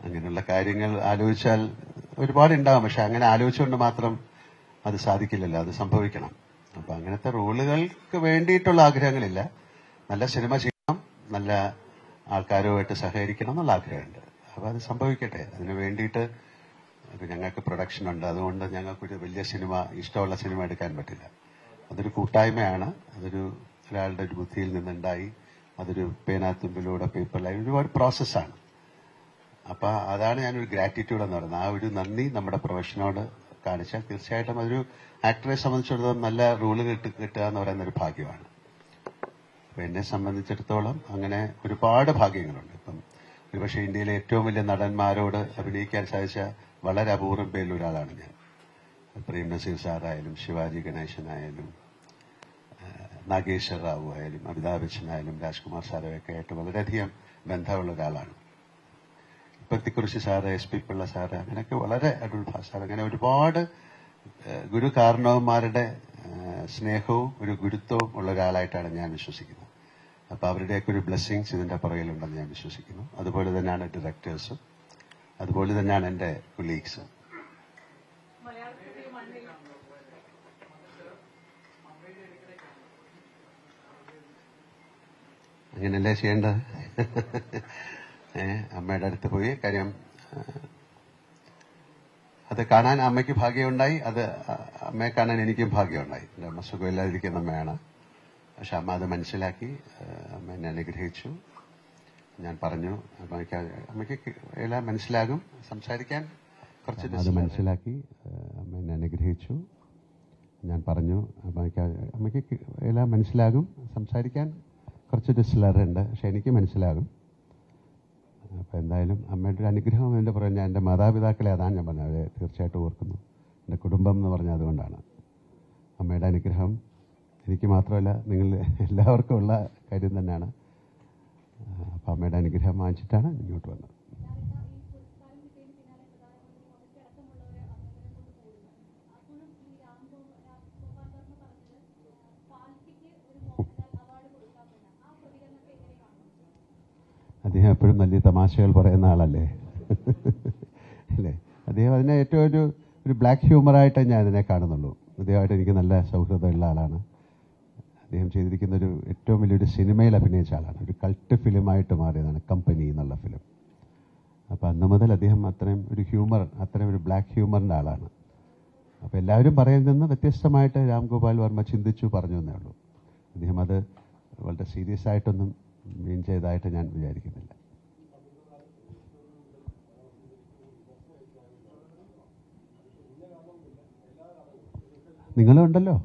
അങ്ങനെയുള്ള കാര്യങ്ങൾ ആലോചിച്ചാൽ ഒരുപാടുണ്ടാവും. പക്ഷെ അങ്ങനെ ആലോചിച്ചുകൊണ്ട് മാത്രം അത് സാധിക്കില്ലല്ലോ, അത് സംഭവിക്കണം. അപ്പൊ അങ്ങനത്തെ റോളുകൾക്ക് വേണ്ടിയിട്ടുള്ള ആഗ്രഹങ്ങളില്ല. നല്ല സിനിമ ചെയ്യണം, നല്ല ആൾക്കാരുമായിട്ട് സഹകരിക്കണം എന്നുള്ള ആഗ്രഹമുണ്ട്. അപ്പൊ അത് സംഭവിക്കട്ടെ. അതിന് വേണ്ടിയിട്ട് ഞങ്ങൾക്ക് പ്രൊഡക്ഷൻ ഉണ്ട്. അതുകൊണ്ട് ഞങ്ങൾക്കൊരു വലിയ സിനിമ, ഇഷ്ടമുള്ള സിനിമ എടുക്കാൻ പറ്റില്ല. അതൊരു കൂട്ടായ്മയാണ്. ഒരാളുടെ ഒരു ബുദ്ധിയിൽ നിന്നുണ്ടായി, അതൊരു പേനാത്തുമ്പിലൂടെ പേപ്പറിലായി ഒരുപാട് പ്രോസസ്സാണ്. അപ്പൊ അതാണ് ഞാനൊരു ഗ്രാറ്റിറ്റ്യൂഡ് എന്ന് പറയുന്നത്. ആ ഒരു നന്ദി നമ്മുടെ പ്രൊഫഷനോട് കാണിച്ചാൽ തീർച്ചയായിട്ടും അതൊരു ആക്ടറെ സംബന്ധിച്ചിടത്തോളം നല്ല റോള് കിട്ടുക എന്ന് പറയുന്ന ഒരു ഭാഗ്യമാണ്. അപ്പൊ എന്നെ സംബന്ധിച്ചിടത്തോളം അങ്ങനെ ഒരുപാട് ഭാഗ്യങ്ങളുണ്ട്. ഇപ്പം ഒരുപക്ഷെ ഇന്ത്യയിലെ ഏറ്റവും വലിയ നടന്മാരോട് അഭിനയിക്കാൻ സാധിച്ച വളരെ അപൂർവം പേരിൽ ഒരാളാണ് ഞാൻ. പ്രേം നസീർ സാറായാലും, ശിവാജി ഗണേശനായാലും, നാഗേശ്വർ റാവു ആയാലും, അമിതാഭ് ബച്ചനായാലും, രാജ്കുമാർ സാറൊക്കെ ആയിട്ട് വളരെയധികം ബന്ധമുള്ള ഒരാളാണ്. ഇപ്പത്തിക്കുറിശി സാറ്, SP പിള്ള സാറ്, അങ്ങനെയൊക്കെ വളരെ അടൂർ ഭാഷ സാർ, അങ്ങനെ ഒരുപാട് ഗുരു കാരണവന്മാരുടെ സ്നേഹവും ഒരു ഗുരുത്വവും ഉള്ള ഒരാളായിട്ടാണ് ഞാൻ വിശ്വസിക്കുന്നത്. അപ്പൊ അവരുടെയൊക്കെ ഒരു ബ്ലെസ്സിങ്സ് ഇതിന്റെ പുറകിലുണ്ടെന്ന് ഞാൻ വിശ്വസിക്കുന്നു. അതുപോലെ തന്നെയാണ് ഡയറക്ടേഴ്സും, അതുപോലെ തന്നെയാണ് എന്റെ കൊളീഗ്സും. അങ്ങനെയല്ലേ ചെയ്യേണ്ടത്? അമ്മയുടെ അടുത്ത് പോയി കാര്യം അത് കാണാൻ അമ്മയ്ക്ക് ഭാഗ്യമുണ്ടായി, അത് അമ്മയെ കാണാൻ എനിക്കും ഭാഗ്യമുണ്ടായി. എൻ്റെ അമ്മ സുഖമില്ലാതിരിക്കുന്ന അമ്മയാണ്. പക്ഷെ അമ്മ അത് മനസ്സിലാക്കി അമ്മ എന്നെ അനുഗ്രഹിച്ചു. ഞാൻ പറഞ്ഞു അമ്മയ്ക്ക് എല്ലാം മനസ്സിലാകും, സംസാരിക്കാൻ കുറച്ച് അത് മനസ്സിലാക്കി അമ്മ എന്നെ അനുഗ്രഹിച്ചു. ഞാൻ പറഞ്ഞു അമ്മയ്ക്ക് എല്ലാം മനസ്സിലാകും, സംസാരിക്കാൻ കുറച്ചൊരു സ്ലറുണ്ട്, പക്ഷെ എനിക്ക് മനസ്സിലാകും. അപ്പം എന്തായാലും അമ്മയുടെ ഒരു അനുഗ്രഹം എൻ്റെ പുറകെ ഞാൻ എൻ്റെ മാതാപിതാക്കളെ അതാണ് ഞാൻ പറഞ്ഞത്, അവരെ തീർച്ചയായിട്ടും ഓർക്കുന്നു. എൻ്റെ കുടുംബം എന്ന് പറഞ്ഞാൽ അതുകൊണ്ടാണ്. അമ്മയുടെ അനുഗ്രഹം എനിക്ക് മാത്രമല്ല നിങ്ങൾ എല്ലാവർക്കും ഉള്ള കാര്യം തന്നെയാണ്. അപ്പം അമ്മയുടെ അനുഗ്രഹം വാങ്ങിച്ചിട്ടാണ് ഇങ്ങോട്ട് വന്നത്. അദ്ദേഹം എപ്പോഴും വലിയ തമാശകൾ പറയുന്ന ആളല്ലേ അല്ലേ? അദ്ദേഹം അതിനെ ഏറ്റവും ഒരു ബ്ലാക്ക് ഹ്യൂമറായിട്ട് ഞാൻ ഇതിനെ കാണുന്നുള്ളൂ. അദ്ദേഹമായിട്ട് എനിക്ക് നല്ല സൗഹൃദമുള്ള ആളാണ്. അദ്ദേഹം ചെയ്തിരിക്കുന്ന ഏറ്റവും വലിയൊരു സിനിമയിൽ അഭിനയിച്ച ആളാണ്. ഒരു കൾട്ട് ഫിലിമായിട്ട് മാറിയതാണ് കമ്പനി എന്നുള്ള ഫിലിം. അപ്പോൾ അന്ന് മുതൽ അദ്ദേഹം അത്രയും ഒരു ബ്ലാക്ക് ഹ്യൂമറിൻ്റെ ആളാണ്. അപ്പോൾ എല്ലാവരും പറയുന്നതെന്ന് വ്യത്യസ്തമായിട്ട് രാം ഗോപാൽ വർമ്മ ചിന്തിച്ചു പറഞ്ഞു എന്നേ ഉള്ളൂ. അദ്ദേഹം അത് വളരെ സീരിയസ് ആയിട്ടൊന്നും മീൻ ചെയ്തതായിട്ട് ഞാൻ വിചാരിക്കുന്നില്ല. നിങ്ങളും ഉണ്ടല്ലോ.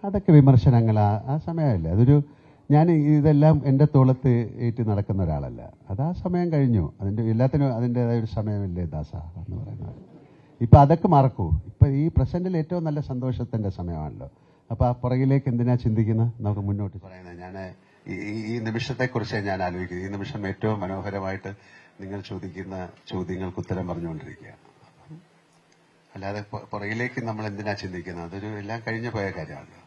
അതൊക്കെ വിമർശനങ്ങൾ ആ സമയമല്ലേ. ഞാൻ ഇതെല്ലാം എൻ്റെ തോളത്ത് ഏറ്റി നടക്കുന്ന ഒരാളല്ല. അത് ആ സമയം കഴിഞ്ഞു. എല്ലാത്തിനും അതിൻ്റെതായ ഒരു സമയമില്ലേ ദാസ എന്ന് പറയുന്നത്. ഇപ്പം അതൊക്കെ മറക്കൂ. ഇപ്പം ഈ പ്രസൻറ്റിൽ ഏറ്റവും നല്ല സന്തോഷത്തിൻ്റെ സമയമാണല്ലോ. അപ്പോൾ ആ പുറകിലേക്ക് എന്തിനാ ചിന്തിക്കുന്നത്? നമുക്ക് മുന്നോട്ട് പറയുന്നത്. ഞാൻ ഈ നിമിഷത്തെക്കുറിച്ച് ഞാൻ ആലോചിക്കുന്നത്. ഈ നിമിഷം ഏറ്റവും മനോഹരമായിട്ട് നിങ്ങൾ ചോദിക്കുന്ന ചോദ്യങ്ങൾക്ക് ഉത്തരം പറഞ്ഞുകൊണ്ടിരിക്കുകയാണ്. അല്ലാതെ പുറകിലേക്ക് നമ്മൾ എന്തിനാ ചിന്തിക്കുന്നത്? എല്ലാം കഴിഞ്ഞു പോയ കാര്യമാണല്ലോ.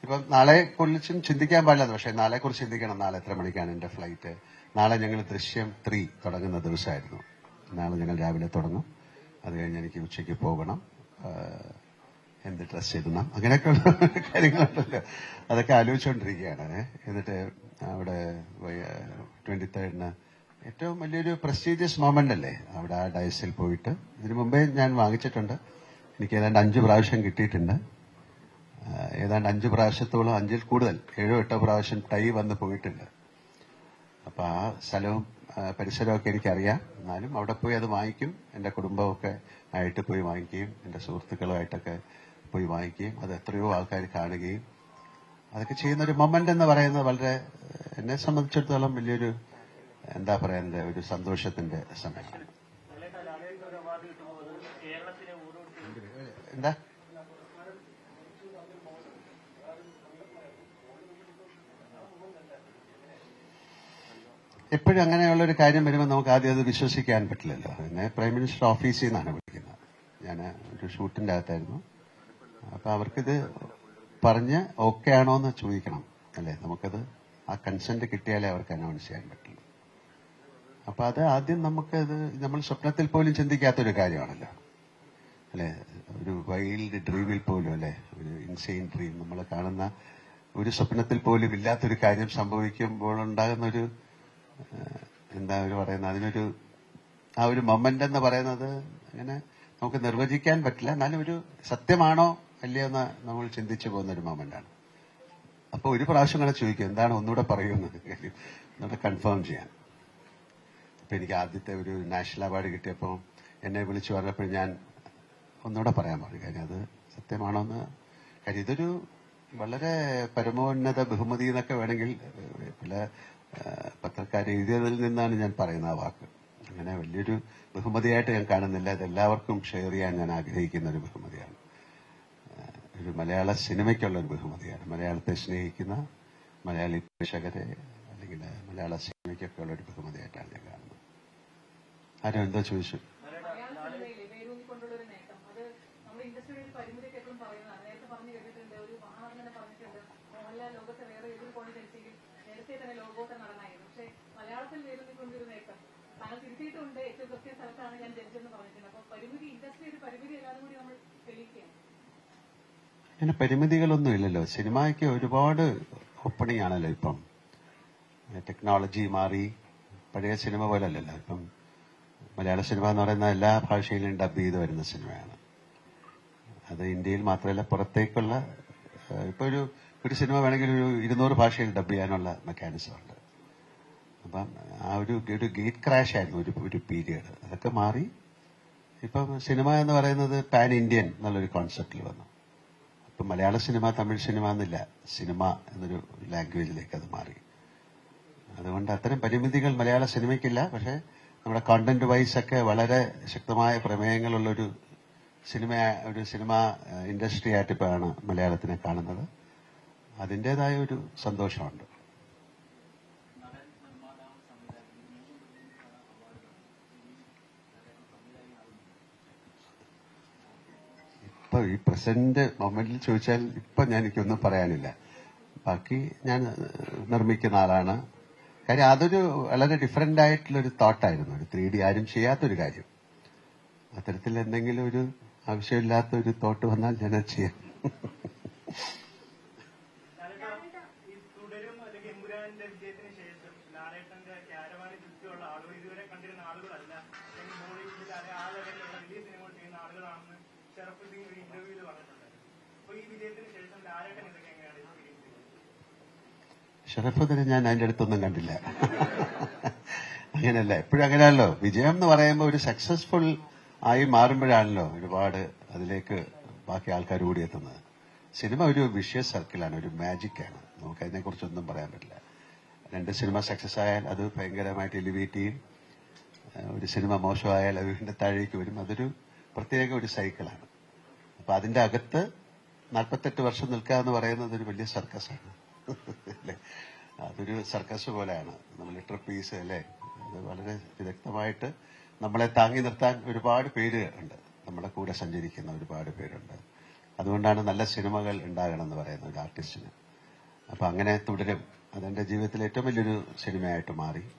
അപ്പം നാളെ കുറിച്ചും ചിന്തിക്കാൻ പാടില്ല. പക്ഷേ നാളെക്കുറിച്ച് ചിന്തിക്കണം. നാളെ എത്ര മണിക്കാണ് എൻ്റെ ഫ്ലൈറ്റ്? നാളെ ഞങ്ങൾ ദൃശ്യം 3 തുടങ്ങുന്ന ദിവസമായിരുന്നു. നാളെ ഞങ്ങൾ രാവിലെ തുടങ്ങും. അത് കഴിഞ്ഞ് എനിക്ക് ഉച്ചയ്ക്ക് പോകണം. എന്ത് ഡ്രസ് ഇടണം, അങ്ങനെയൊക്കെയുള്ള കാര്യങ്ങളുണ്ടല്ലോ. അതൊക്കെ ആലോചിച്ചുകൊണ്ടിരിക്കുകയാണ്. എന്നിട്ട് അവിടെ 23rd ഏറ്റവും വലിയൊരു പ്രസ്റ്റീജിയസ് മൊമെന്റ് അല്ലേ അവിടെ ആ ഡയസിൽ പോയിട്ട്. ഇതിനു മുമ്പേ ഞാൻ വാങ്ങിച്ചിട്ടുണ്ട്. എനിക്ക് ഏതാണ്ട് 5 പ്രാവശ്യം കിട്ടിയിട്ടുണ്ട്. ഏതാണ്ട് 5 പ്രാവശ്യത്തോളം, 5ൽ കൂടുതൽ 7-8 പ്രാവശ്യം ടൈ വന്ന് പോയിട്ടുണ്ട്. അപ്പൊ ആ സ്ഥലവും പരിസരമൊക്കെ എനിക്കറിയാം. എന്നാലും അവിടെ പോയി അത് വാങ്ങിക്കും. എൻ്റെ കുടുംബമൊക്കെ ആയിട്ട് പോയി വാങ്ങിക്കുകയും എൻ്റെ സുഹൃത്തുക്കളുമായിട്ടൊക്കെ പോയി വാങ്ങിക്കുകയും അത് എത്രയോ ആൾക്കാർ കാണുകയും അതൊക്കെ ചെയ്യുന്നൊരു മൊമെന്റ് എന്ന് പറയുന്നത് വളരെ എന്നെ സംബന്ധിച്ചിടത്തോളം വലിയൊരു എന്താ പറയുന്നത് ഒരു സന്തോഷത്തിന്റെ സമയമാണ്. എന്താ എപ്പോഴും അങ്ങനെയുള്ളൊരു കാര്യം വരുമ്പോൾ നമുക്ക് ആദ്യം അത് വിശ്വസിക്കാൻ പറ്റില്ലല്ലോ. എന്നെ പ്രൈം മിനിസ്റ്റർ ഓഫീസിൽ നിന്നാണ് വിളിക്കുന്നത്. ഞാൻ ഒരു ഷൂട്ടിൻ്റെ അകത്തായിരുന്നു. അപ്പം അവർക്കിത് പറഞ്ഞ് ഓക്കെ ആണോ എന്ന് ചോദിക്കണം അല്ലേ? നമുക്കത് ആ കൺസെന്റ് കിട്ടിയാലേ അവർക്ക് അനൗൺസ് ചെയ്യാൻ പറ്റുള്ളൂ. അപ്പൊ അത് ആദ്യം നമുക്കത് നമ്മൾ സ്വപ്നത്തിൽ പോലും ചിന്തിക്കാത്തൊരു കാര്യമാണല്ലോ അല്ലെ, ഒരു വൈൽഡ് ഡ്രീമിൽ പോലും അല്ലെ, ഒരു ഇൻസെയിൻ ഡ്രീം നമ്മൾ കാണുന്ന ഒരു സ്വപ്നത്തിൽ പോലും ഇല്ലാത്തൊരു കാര്യം സംഭവിക്കുമ്പോൾ ഉണ്ടാകുന്ന ഒരു എന്താ ഒരു പറയുന്നത്, അതിനൊരു ആ ഒരു മൊമെന്റ് എന്ന് പറയുന്നത് അങ്ങനെ നമുക്ക് നിർവചിക്കാൻ പറ്റില്ല. എന്നാലും ഒരു സത്യമാണോ അല്ലയോ എന്ന് നമ്മൾ ചിന്തിച്ചു പോകുന്ന ഒരു മൊമെന്റാണ്. അപ്പൊ ഒരു പ്രാവശ്യം കൂടെ ചോദിക്കും എന്താണ് ഒന്നുകൂടെ പറയുമെന്ന് കാര്യം ഒന്നുകൂടെ കൺഫേം ചെയ്യാൻ. അപ്പൊ എനിക്ക് ആദ്യത്തെ ഒരു നാഷണൽ അവാർഡ് കിട്ടിയപ്പോൾ എന്നെ വിളിച്ചു പറഞ്ഞപ്പോൾ ഞാൻ ഒന്നുകൂടെ പറയാൻ പറഞ്ഞു. കാര്യം അത് സത്യമാണോ എന്ന്. കാര്യം ഇതൊരു വളരെ പരമോന്നത ബഹുമതി എന്നൊക്കെ വേണമെങ്കിൽ പല പത്രക്കാർ എഴുതിയതിൽ നിന്നാണ് ഞാൻ പറയുന്ന ആ വാക്ക്. അങ്ങനെ വലിയൊരു ബഹുമതിയായിട്ട് ഞാൻ കാണുന്നില്ല. ഇത് എല്ലാവർക്കും ഷെയർ ചെയ്യാൻ ഞാൻ ആഗ്രഹിക്കുന്ന ഒരു ബഹുമതിയാണ്. ഒരു മലയാള സിനിമയ്ക്കുള്ള ഒരു ബഹുമതിയാണ്. മലയാളത്തെ സ്നേഹിക്കുന്ന മലയാളി പ്രേക്ഷകരെ അല്ലെങ്കിൽ മലയാള സിനിമയ്ക്കൊക്കെ ഉള്ള ഒരു ബഹുമതിയായിട്ടാണ് ഞാൻ കാണുന്നത്. ആരും എന്തോ ചോദിച്ചു. അങ്ങനെ പരിമിതികളൊന്നും ഇല്ലല്ലോ. സിനിമയ്ക്ക് ഒരുപാട് ഓപ്പണിംഗ് ആണല്ലോ ഇപ്പം. ടെക്നോളജി മാറി, പഴയ സിനിമ പോലെ അല്ലല്ലോ ഇപ്പം. മലയാള സിനിമ എന്ന് പറയുന്ന എല്ലാ ഭാഷയിലും ഡബ് ചെയ്ത് വരുന്ന സിനിമയാണ്. അത് ഇന്ത്യയിൽ മാത്രമല്ല പുറത്തേക്കുള്ള ഇപ്പൊ ഒരു സിനിമ വേണമെങ്കിൽ ഒരു 200 ഭാഷയിൽ ഡബ് ചെയ്യാനുള്ള മെക്കാനിസം ഉണ്ട്. അപ്പം ആ ഒരു ഗേറ്റ് ക്രാഷ് ആയിരുന്നു ഒരു പീരിയഡ്. അതൊക്കെ മാറി ഇപ്പം സിനിമ എന്ന് പറയുന്നത് പാൻ ഇന്ത്യൻ എന്നുള്ളൊരു കോൺസെപ്റ്റിൽ വന്നു. ഇപ്പം മലയാള സിനിമ തമിഴ് സിനിമ എന്നില്ല, സിനിമ എന്നൊരു ലാംഗ്വേജിലേക്ക് അത് മാറി. അതുകൊണ്ട് അത്തരം പരിമിതികൾ മലയാള സിനിമയ്ക്കില്ല. പക്ഷെ നമ്മുടെ കോണ്ടന്റ് വൈസ് ഒക്കെ വളരെ ശക്തമായ പ്രമേയങ്ങളുള്ളൊരു സിനിമ ഇൻഡസ്ട്രി ആയിട്ട് ഇപ്പോഴാണ് മലയാളത്തിനെ കാണുന്നത്. അതിൻ്റെതായ ഒരു സന്തോഷമുണ്ട്. ഇപ്പൊ ഈ പ്രസന്റ് മൊമെന്റിൽ ചോദിച്ചാൽ ഇപ്പൊ എനിക്കൊന്നും പറയാനില്ല. ബാക്കി ഞാൻ നിർമ്മിക്കുന്ന ആളാണ്. കാര്യം അതൊരു വളരെ ഡിഫറെന്റ് ആയിട്ടുള്ളൊരു തോട്ടായിരുന്നു. ഒരു 3D ആരും ചെയ്യാത്തൊരു കാര്യം. അത്തരത്തിൽ എന്തെങ്കിലും ഒരു ആവശ്യമില്ലാത്ത ഒരു തോട്ട് വന്നാൽ ഞാനത് ചെയ്യാം. ഷറഫുദ്ദീനെ ഞാൻ അതിന്റെ അടുത്തൊന്നും കണ്ടില്ല. അങ്ങനെയല്ല, എപ്പോഴും അങ്ങനെയാണല്ലോ. വിജയം എന്ന് പറയുമ്പോൾ ഒരു സക്സസ്ഫുൾ ആയി മാറുമ്പോഴാണല്ലോ ഒരുപാട് അതിലേക്ക് ബാക്കി ആൾക്കാർ ഓടിയെത്തുന്നത്. സിനിമ ഒരു വിഷ്യസ് സർക്കിളാണ്, ഒരു മാജിക്കാണ്. നമുക്ക് അതിനെക്കുറിച്ചൊന്നും പറയാൻ പറ്റില്ല. 2 സിനിമ സക്സസ് ആയാൽ അത് ഭയങ്കരമായിട്ട് എലിവേറ്റ് ചെയ്യും. ഒരു സിനിമ മോശമായാൽ അത് വീണ്ടും താഴേക്ക് വരും. അതൊരു പ്രത്യേക ഒരു സൈക്കിളാണ്. അപ്പൊ അതിന്റെ അകത്ത് 48 വർഷം നിൽക്കുക എന്ന് പറയുന്നത് ഒരു വലിയ സർക്കസാണ് അല്ലെ. അതൊരു സർക്കസ് പോലെയാണ്. നമ്മൾ ട്രപ്പീസ് അല്ലെ, അത് വളരെ വിദഗ്ധമായിട്ട് നമ്മളെ താങ്ങി നിർത്താൻ ഒരുപാട് പേര് ഉണ്ട്. നമ്മുടെ കൂടെ സഞ്ചരിക്കുന്ന ഒരുപാട് പേരുണ്ട്. അതുകൊണ്ടാണ് നല്ല സിനിമകൾ ഉണ്ടാകണം എന്ന് പറയുന്നത് ഒരു ആർട്ടിസ്റ്റിന്. അപ്പൊ അങ്ങനെ തുടരും. അതെന്റെ ജീവിതത്തിലെ ഏറ്റവും വലിയൊരു സിനിമയായിട്ട് മാറി.